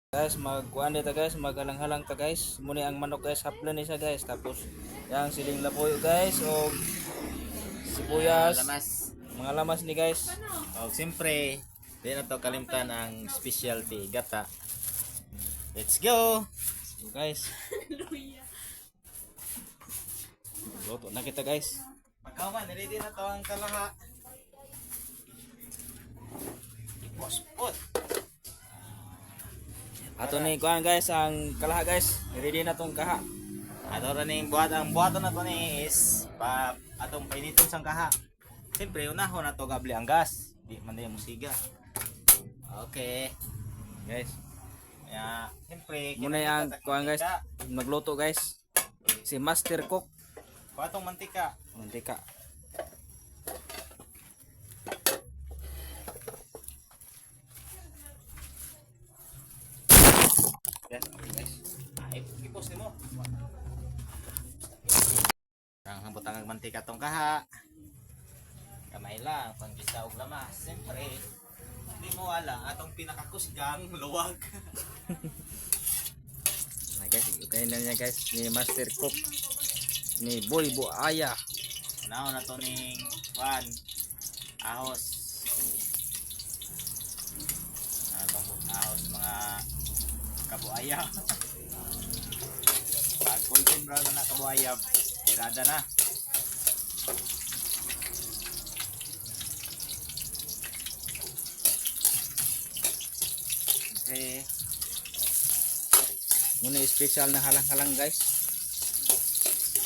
Guys, magkuan dito guys, magalang-halang ta guys. Muna ang manok guys, haplan ni siya guys. Tapos yang siling laboy guys o sibuyas, Lamas. mga lamas ni guys. O siyempre, di na to kalimtan ang specialty gata. Let's go! So guys. Luto na kita guys. Pagkawan, ready na to ang kalaha. Ipospot. Ato ni kuan guys, ang kalaha guys. Ready na tong kaha. Ato rin yung buhat. Ang buhaton na to ni is atong painiton sang kaha. Siyempre, unahon na to gabli ang gas. Di man na yung musiga. Okay. Guys, Siyempre, muna yang kuan guys, magluto guys. Si Master Cook, Kuhatong mantika. mantika. Yes, guys. Ipos ni mo. Ang hambutang ang mantika tong kaha. Kamay lang, panggisa og lamas. Siyempre, hindi mo wala atong pinakakusgang luwag. Na guys, itayin na niya guys ni Master Cook ni Boy Buaya. Now na to ning Juan ahos. Atong ahos mga kabuaya. Pag golden brown na kabuaya, tirada na. Okay. Muna special na halang-halang guys.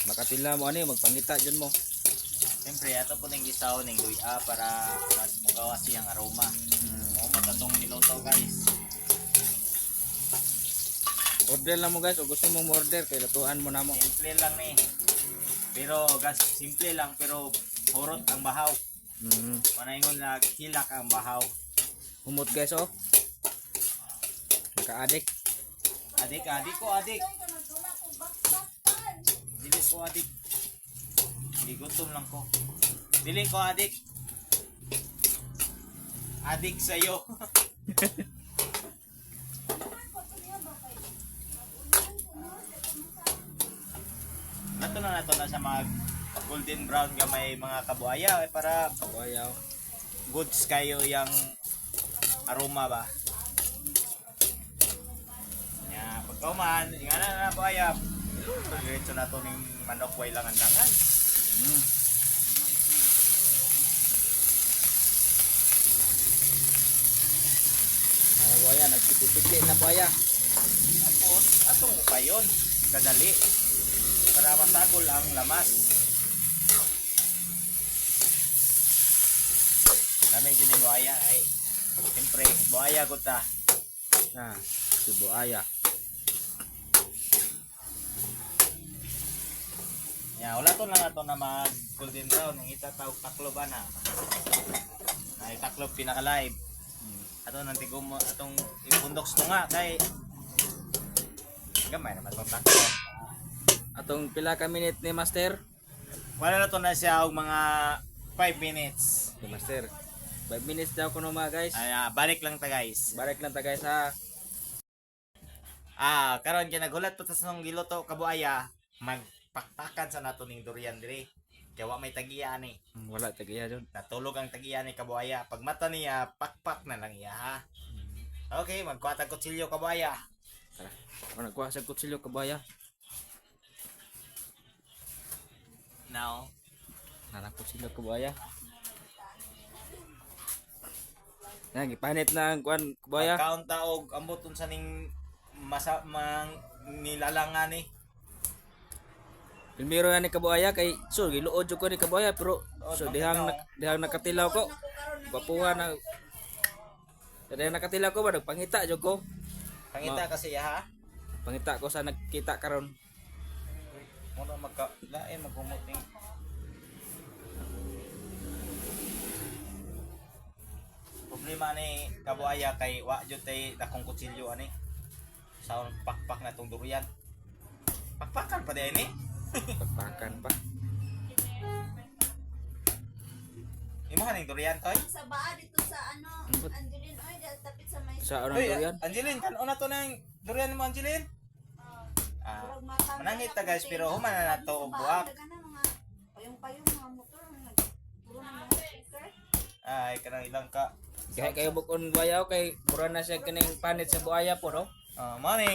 Makatila mo ani magpangita dyan mo. Siyempre, ato po nang gisaw ng luya para mas magawa siyang aroma. Momot atong niluto guys. Order lang mo guys, o gusto mong order kay lutuan mo na mo. Simple lang ni. Pero gas, simple lang pero hurot ang bahaw. Manaingon na hilak ang bahaw. Humot guys oh. Naka-addict. Adik ko adik. Dilis ko adik. Hindi gutom lang ko. Diling ko adik. Adik sa'yo. Nato na sa mga golden brown nga may mga kabuaya para Kawayaw. goods kayo yung aroma ba. Ya, pagkauman, nga na buaya. Diretso na to ning manok way lang andangan. Ay buaya, nagpipipigli na buaya. Tapos, atong pa yun. Kadali. Para masagol ang lamas. Namin din yung buhaya ay. Siyempre, buhaya ko ta. Na, si buaya. Ya, wala to lang ato na mag golden brown. Ang itatawag taklob na. Ay, taklob pinaka-live. Ato nang tigom mo, atong ipundoks to nga. Kay, gamay naman itong taklob. Atong pila ka minute ni Master? Wala na to na siya og mga 5 minutes. Si Master. 5 minutes daw kuno mga guys. Ay, balik lang ta guys. Balik lang ta guys ha. Karon kay nagulat po sa nung giluto kabuaya, magpakpakan sa nato ning durian diri. Kaya wa may tagiya ni. Wala tagiya dun. Natulog ang tagiya ni kabuaya. Pag mata niya, pakpak na lang iya ha. Okay, magkuha kutsilyo kabuaya. Tara. Ako nagkuha sa kutsilyo kabuaya. Now, Nalang kutsilyo kabuaya. Yan, ipanit na ang kuan kabuaya. pagkaon taog amboton sa ning nilalangan ni. Primero na ni kabuaya kay so giluod jud ko ni kabuaya pero so dihang nakatilaw ko. Bapuha na. Dihang nakatilaw ko ba nagpangita jud ko. Pangita kasi ya ha. Pangita ko sa nagkita karon. Muna lain magkumot ning problema ni kabuaya kay wa jud tay dakong kutsilyo ani. Sa pakpak na tong durian. Pakpakan pa din ni. Pagpakan pa. Imo haning durian toy. Sa baa dito sa ano, Angeline oy, tapit sa may Sa ano Uy, yan? Angeline, kan una to nang durian mo Angeline. Ah. Manangit ta guys, pero human na nato og buak. Payong-payong mga motor, puro na mga speaker. Ay, kanang ilang ka. Kaya kayo bukon buaya kay mura na siya kining panit sa buaya po, no? Morning.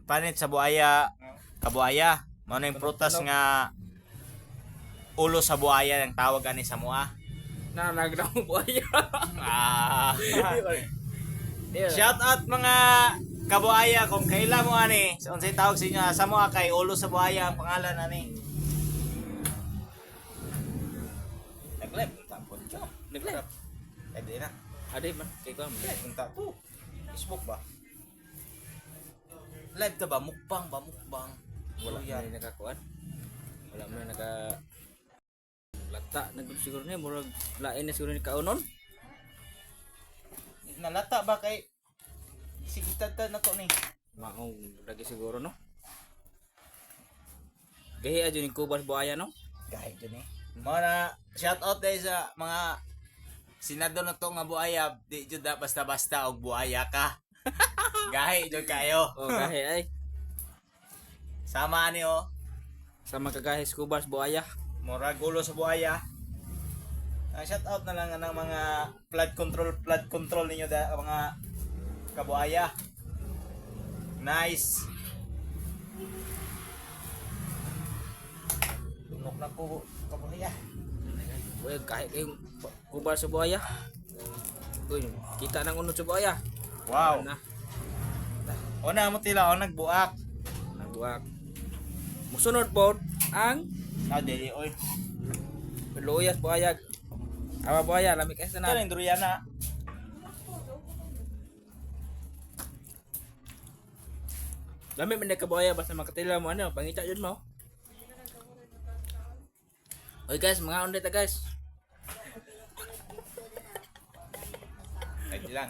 Panit sa buaya, kabuaya. Morning prutas nga ulo sa buaya ang tawag ani sa mua. Na nagdaw buaya. Ah. Yeah. Shout out mga kabuaya kung kaila mo ani. Sa unsay tawag sa inyo sa mua kay ulo sa buaya ang pangalan ani. Naglep tapon siya. Naglep? Pwede na. Adi man kay ko. Punta to. Facebook ba? Live ka ba? Mukbang ba? Mukbang. Wala yan. man nakakuan. Wala man naka lata nag siguro ni murag lain na siguro ni kaunon. Nalata ba kay sigitad na to ni? Maong lagi siguro no. Gahi ajo ni kubas buaya no. Kahit dyan eh. Mga shout out dahil sa mga sinado na to nga buaya. Di dyan na basta-basta og buaya ka. Gahi dyan kayo. Oh gahi ay Sama ni oh. sama kagahis kubas buaya. Mura gulo sa buaya. Shout out na lang ng mga flood control ninyo mga kabuaya. Nice. Tunok na po kabuaya. Uy, kahit kayong kubas sa buaya. Uy, kita nang unod sa buaya. Wow. Na, Una mo tila o nagbuak. nagbuwak. Musunod po ang Dili oy. luyas buaya. Awa buaya, lamig kasi Ito na. yung Duriana. Lamig man ka buaya basta makatila mo ano, pangita yun mo. Oy guys, mga onde ta guys.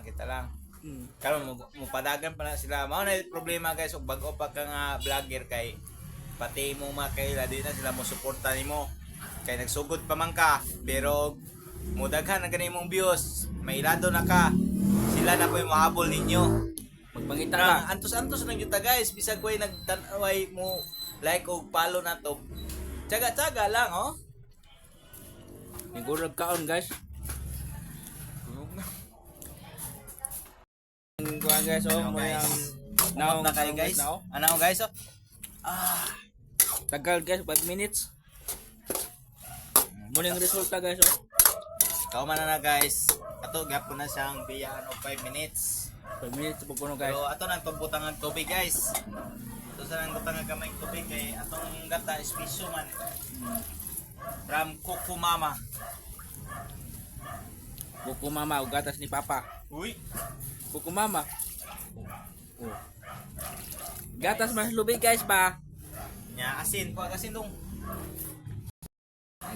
Kita lang. Hmm. Karon mo padagan pa na sila. Mao na yung problema guys, ug bag-o pa ka nga vlogger kay pati mo makaila di na sila mo suporta nimo. Kay nagsugod pa man ka, pero mudaghan ang kanimong views, mailado na ka. Sila na po yung mahabol ninyo. Magpangita ka. Parang antos-antos lang yuta guys, bisag ko'y nagtanaway mo like o follow na to. Tsaga-tsaga lang oh. Siguro kaon guys. Kuha guys, oh, Ano, mo guys? yung Naong na kayo guys. now. Ano guys oh? Tagal guys, 5 minutes. Muling resulta guys, oh. Kauman na guys. Ato gapon na siyang biyaan og 5 minutes. 5 minutes po kuno guys. Pero ato nang tubutan ng tubig guys. Ato sa nang butang ng kamay tubig kay atong gata espeso man. From Kuku Mama. Buko mama, ug gatas ni papa. Uy. Buko mama. Oh. Gatas mas lubig guys ba? Nya asin po asin dong.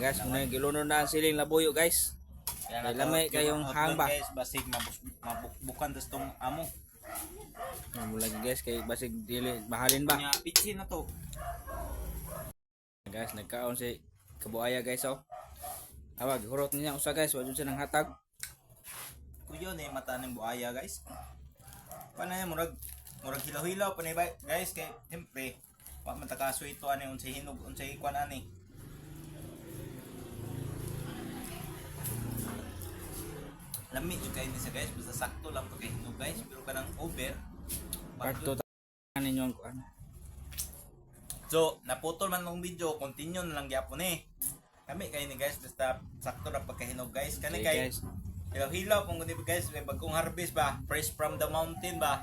Guys, muna yung gilunon na ang siling labuyo guys. Kay lamay kayong hamba. Guys, basig mabukbukan tas tong amo. Mula guys kay basig dili mahalin ba? Nya pitsin na to. Guys, nagkaon si kabuaya guys oh. Awag hurot niya usa guys, wa jud siya nang hatag. Kuyo ni mata ng buaya guys. Panay murag hilaw-hilaw panay ba guys kay siyempre wa man ta kaso ito ani unsay hinog unsay kwan ani. Lami jud kay ni sa guys basta sakto lang pagka hinog guys pero kanang over. Parto ta ninyo ang kuan. So, naputol man ng video, continue na lang gyapon eh. Kami kay ni guys basta sakto ra pagkahinog guys. Kani Okay, kay guys. hilaw-hilaw kung di ba guys, may bagong harvest ba, fresh from the mountain ba.